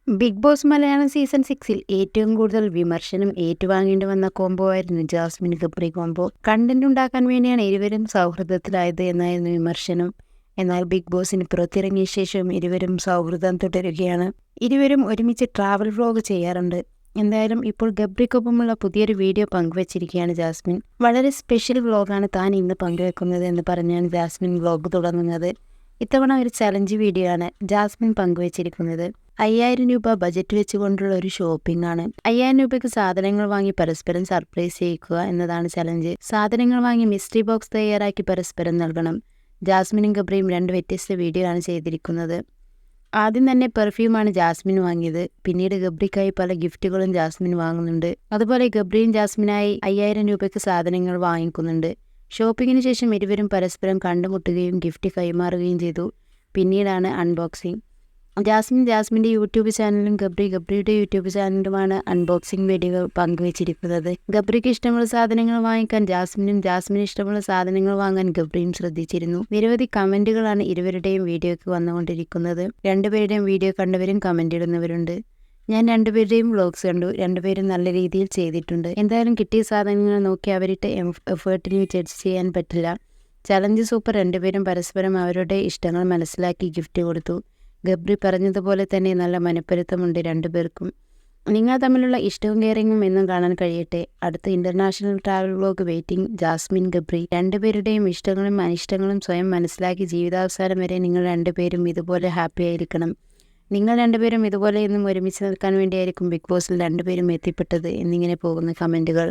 Big boss Malayalam season 6-ൽ ഏറ്റവും കൂടുതൽ വിമർശനം ഏറ്റുവാങ്ങേണ്ടി വന്ന കോംബോ ആയിരുന്നു ജാസ്മിൻ ഗബ്രി കോംബോ. കണ്ടന്റ് ഉണ്ടാക്കാൻ വേണ്ടിയാണ് ഇരുവരും സൗഹൃദത്തിലായത് എന്നായിരുന്നു വിമർശനം. എന്നാൽ ബിഗ് ബോസിന് പുറത്തിറങ്ങിയ ശേഷം ഇരുവരും സൗഹൃദം തുടരുകയാണ്. ഇരുവരും ഒരുമിച്ച് ട്രാവൽ വ്ലോഗ് ചെയ്യാറുണ്ട്. എന്തായാലും ഇപ്പോൾ ഗബ്രിക്കൊപ്പമുള്ള പുതിയൊരു വീഡിയോ പങ്കുവച്ചിരിക്കുകയാണ് ജാസ്മിൻ. വളരെ സ്പെഷ്യൽ വ്ലോഗാണ് താൻ ഇന്ന് പങ്കുവെക്കുന്നത് എന്ന് പറഞ്ഞാണ് ജാസ്മിൻ വ്ലോഗ് തുടങ്ങുന്നത്. ഇത്തവണ ഒരു ചലഞ്ച് വീഡിയോ ആണ് ജാസ്മിൻ പങ്കുവച്ചിരിക്കുന്നത്. 5000 രൂപ ബജറ്റ് വെച്ചുകൊണ്ടുള്ള ഒരു ഷോപ്പിംഗ് ആണ്. 5000 രൂപയ്ക്ക് സാധനങ്ങൾ വാങ്ങി പരസ്പരം സർപ്രൈസ് ചെയ്യിക്കുക എന്നതാണ് ചലഞ്ച്. സാധനങ്ങൾ വാങ്ങി മിസ്റ്ററി ബോക്സ് തയ്യാറാക്കി പരസ്പരം നൽകണം. ജാസ്മിനും ഗബ്രിയും 2 വ്യത്യസ്ത വീഡിയോ ആണ് ചെയ്തിരിക്കുന്നത്. ആദ്യം തന്നെ പെർഫ്യൂമാണ് ജാസ്മിൻ വാങ്ങിയത്. പിന്നീട് ഗബ്രിക്കായി പല ഗിഫ്റ്റുകളും ജാസ്മിൻ വാങ്ങുന്നുണ്ട്. അതുപോലെ ഗബ്രിയും ജാസ്മിനായി 5000 രൂപയ്ക്ക് സാധനങ്ങൾ വാങ്ങിക്കുന്നുണ്ട്. ഷോപ്പിങ്ങിന് ശേഷം ഇരുവരും പരസ്പരം കണ്ടുമുട്ടുകയും ഗിഫ്റ്റ് കൈമാറുകയും ചെയ്തു. പിന്നീടാണ് അൺബോക്സിംഗ്. ജാസ്മിൻ്റെ യൂട്യൂബ് ചാനലും ഗബ്രിയുടെ യൂട്യൂബ് ചാനലുമാണ് അൺബോക്സിംഗ് വീഡിയോകൾ പങ്കുവച്ചിരിക്കുന്നത്. ഗബ്രിക്ക് ഇഷ്ടമുള്ള സാധനങ്ങൾ വാങ്ങിക്കാൻ ജാസ്മിന് ഇഷ്ടമുള്ള സാധനങ്ങൾ വാങ്ങാൻ ഗബ്രിയും ശ്രദ്ധിച്ചിരുന്നു. നിരവധി കമന്റുകളാണ് ഇരുവരുടെയും വീഡിയോയ്ക്ക് വന്നുകൊണ്ടിരിക്കുന്നത്. രണ്ടുപേരുടെയും വീഡിയോ കണ്ടവരും കമന്റ് ഇടുന്നവരുണ്ട്. ഞാൻ രണ്ടുപേരുടെയും വ്ലോഗ്സ് കണ്ടു. രണ്ടുപേരും നല്ല രീതിയിൽ ചെയ്തിട്ടുണ്ട്. എന്തായാലും കിട്ടിയ സാധനങ്ങൾ നോക്കി അവരുടെ എഫേർട്ടിനെ ജഡ്ജ് ചെയ്യാൻ പറ്റില്ല. Challenge super. രണ്ടുപേരും പരസ്പരം അവരുടെ ഇഷ്ടങ്ങൾ മനസ്സിലാക്കി ഗിഫ്റ്റ് കൊടുത്തു. ഗബ്രി പറഞ്ഞതുപോലെ തന്നെ നല്ല മനപ്പൊരുത്തമുണ്ട് രണ്ടുപേർക്കും. നിങ്ങൾ തമ്മിലുള്ള ഇഷ്ടവും കെയറിങ്ങും എന്നും കാണാൻ കഴിയട്ടെ. അടുത്ത international travel vlog waiting. Jasmin Gabri രണ്ടുപേരുടെയും ഇഷ്ടങ്ങളും അനിഷ്ടങ്ങളും സ്വയം മനസ്സിലാക്കി ജീവിതാവസാനം വരെ നിങ്ങൾ രണ്ടുപേരും ഇതുപോലെ ഹാപ്പി ആയിരിക്കണം. നിങ്ങൾ രണ്ടുപേരും ഇതുപോലെ എന്നും ഒരുമിച്ച് നിൽക്കാൻ വേണ്ടിയായിരിക്കും ബിഗ് ബോസിൽ രണ്ടുപേരും എത്തിപ്പെട്ടത് എന്നിങ്ങനെ പോകുന്ന കമന്റുകൾ.